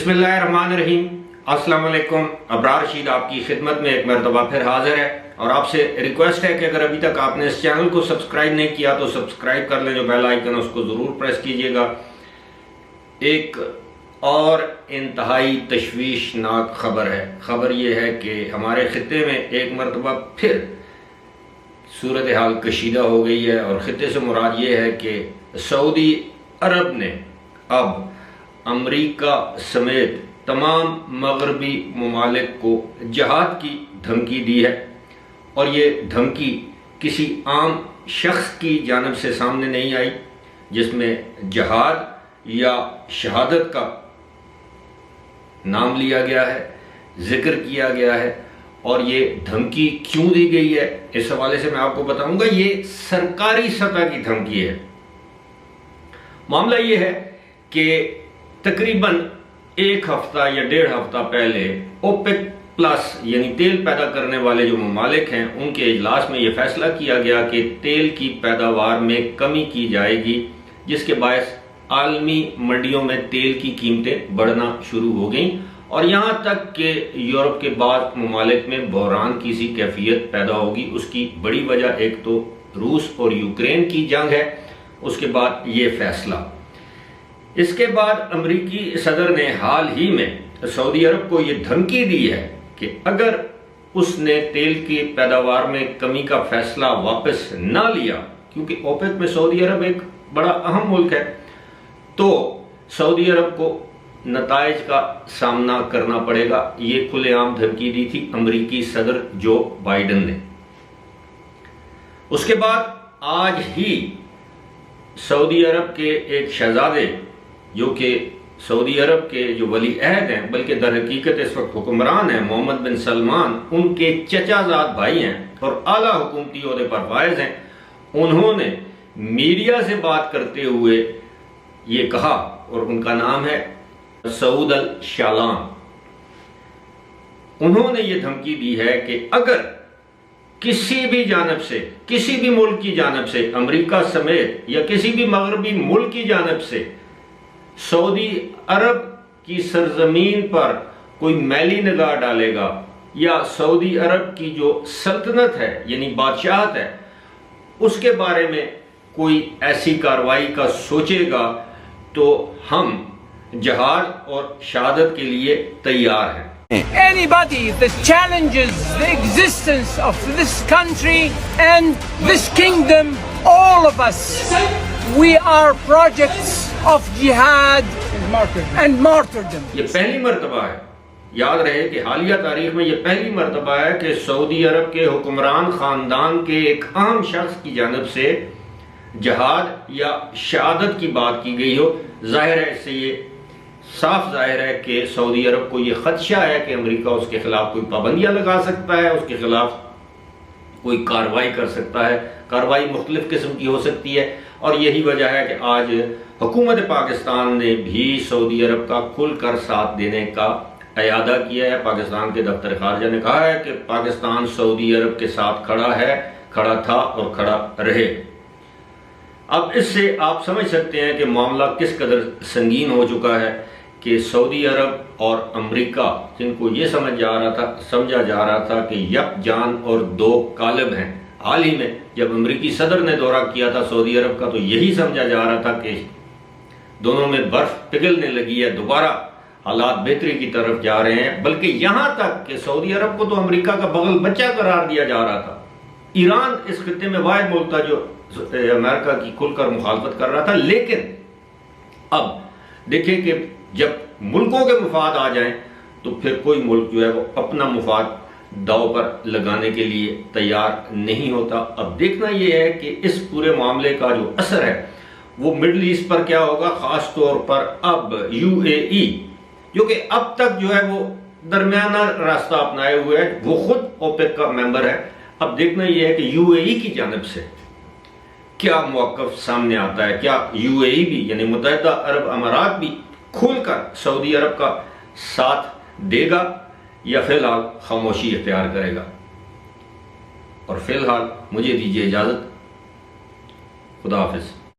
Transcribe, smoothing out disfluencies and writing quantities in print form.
بسم اللہ الرحمن الرحیم۔ السلام علیکم۔ ابرار رشید آپ کی خدمت میں ایک مرتبہ پھر حاضر ہے، اور آپ سے ریکویسٹ ہے کہ اگر ابھی تک آپ نے اس چینل کو سبسکرائب نہیں کیا تو سبسکرائب کر لیں، جو بیل آئیکن اس کو ضرور پریس کیجئے گا۔ ایک اور انتہائی تشویشناک خبر ہے۔ خبر یہ ہے کہ ہمارے خطے میں ایک مرتبہ پھر صورتحال کشیدہ ہو گئی ہے، اور خطے سے مراد یہ ہے کہ سعودی عرب نے اب امریکہ سمیت تمام مغربی ممالک کو جہاد کی دھمکی دی ہے، اور یہ دھمکی کسی عام شخص کی جانب سے سامنے نہیں آئی، جس میں جہاد یا شہادت کا نام لیا گیا ہے، ذکر کیا گیا ہے۔ اور یہ دھمکی کیوں دی گئی ہے، اس حوالے سے میں آپ کو بتاؤں گا۔ یہ سرکاری سطح کی دھمکی ہے۔ معاملہ یہ ہے کہ تقریباً ایک ہفتہ یا ڈیڑھ ہفتہ پہلے اوپیک پلس یعنی تیل پیدا کرنے والے جو ممالک ہیں، ان کے اجلاس میں یہ فیصلہ کیا گیا کہ تیل کی پیداوار میں کمی کی جائے گی، جس کے باعث عالمی منڈیوں میں تیل کی قیمتیں بڑھنا شروع ہو گئیں، اور یہاں تک کہ یورپ کے بعض ممالک میں بحران کی سی کیفیت پیدا ہوگی۔ اس کی بڑی وجہ ایک تو روس اور یوکرین کی جنگ ہے، اس کے بعد یہ فیصلہ۔ اس کے بعد امریکی صدر نے حال ہی میں سعودی عرب کو یہ دھمکی دی ہے کہ اگر اس نے تیل کی پیداوار میں کمی کا فیصلہ واپس نہ لیا، کیونکہ اوپیک میں سعودی عرب ایک بڑا اہم ملک ہے، تو سعودی عرب کو نتائج کا سامنا کرنا پڑے گا۔ یہ کھلے عام دھمکی دی تھی امریکی صدر جو بائیڈن نے۔ اس کے بعد آج ہی سعودی عرب کے ایک شہزادے، جو کہ سعودی عرب کے جو ولی عہد ہیں، بلکہ در حقیقت اس وقت حکمران ہیں، محمد بن سلمان، ان کے چچا زاد بھائی ہیں اور اعلیٰ حکومتی عہدے پر فائز ہیں، انہوں نے میڈیا سے بات کرتے ہوئے یہ کہا، اور ان کا نام ہے سعود الشالان۔ انہوں نے یہ دھمکی دی ہے کہ اگر کسی بھی جانب سے، کسی بھی ملک کی جانب سے، امریکہ سمیت یا کسی بھی مغربی ملک کی جانب سے سعودی عرب کی سرزمین پر کوئی میلی نگاہ ڈالے گا، یا سعودی عرب کی جو سلطنت ہے یعنی بادشاہت ہے، اس کے بارے میں کوئی ایسی کارروائی کا سوچے گا، تو ہم جہاد اور شہادت کے لیے تیار ہیں۔ Anybody that challenges the existence of this country and this kingdom, all of us, we are projects of jihad and martyrdom. یہ پہلی مرتبہ ہے، یاد رہے کہ حالیہ تاریخ میں یہ پہلی مرتبہ ہے کہ سعودی عرب کے حکمران خاندان کے ایک اہم شخص کی جانب سے جہاد یا شہادت کی بات کی گئی ہو۔ ظاہر ہے، اس سے یہ صاف ظاہر ہے کہ سعودی عرب کو یہ خدشہ ہے کہ امریکہ اس کے خلاف کوئی پابندیاں لگا سکتا ہے، اس کے خلاف کوئی کارروائی کر سکتا ہے۔ کارروائی مختلف قسم کی ہو سکتی ہے، اور یہی وجہ ہے کہ آج حکومت پاکستان نے بھی سعودی عرب کا کھل کر ساتھ دینے کا اعادہ کیا ہے۔ پاکستان کے دفتر خارجہ نے کہا ہے کہ پاکستان سعودی عرب کے ساتھ کھڑا ہے، کھڑا تھا اور کھڑا رہے۔ اب اس سے آپ سمجھ سکتے ہیں کہ معاملہ کس قدر سنگین ہو چکا ہے کہ سعودی عرب اور امریکہ، جن کو یہ سمجھا جا رہا تھا کہ یک جان اور دو قالب ہیں، حال ہی میں جب امریکی صدر نے دورہ کیا تھا سعودی عرب کا، تو یہی سمجھا جا رہا تھا کہ دونوں میں برف پگھلنے لگی ہے، دوبارہ حالات بہتری کی طرف جا رہے ہیں، بلکہ یہاں تک کہ سعودی عرب کو تو امریکہ کا بغل بچہ قرار دیا جا رہا تھا۔ ایران اس خطے میں واحد ملک تھا جو امریکہ کی کھل کر مخالفت کر رہا تھا، لیکن اب دیکھیں کہ جب ملکوں کے مفاد آ جائیں تو پھر کوئی ملک جو ہے وہ اپنا مفاد داؤ پر لگانے کے لیے تیار نہیں ہوتا۔ اب دیکھنا یہ ہے کہ اس پورے معاملے کا جو اثر ہے وہ مڈل ایسٹ پر کیا ہوگا، خاص طور پر اب یو اے ای، جو کہ اب تک جو ہے وہ درمیانہ راستہ اپنائے ہوئے ہے، وہ خود اوپیک کا ممبر ہے۔ اب دیکھنا یہ ہے کہ یو اے ای کی جانب سے کیا موقف سامنے آتا ہے۔ کیا یو اے ای بھی یعنی متحدہ عرب امارات بھی کھل کر سعودی عرب کا ساتھ دے گا، یا فی الحال خاموشی اختیار کرے گا؟ اور فی الحال مجھے دیجیے اجازت، خدا حافظ۔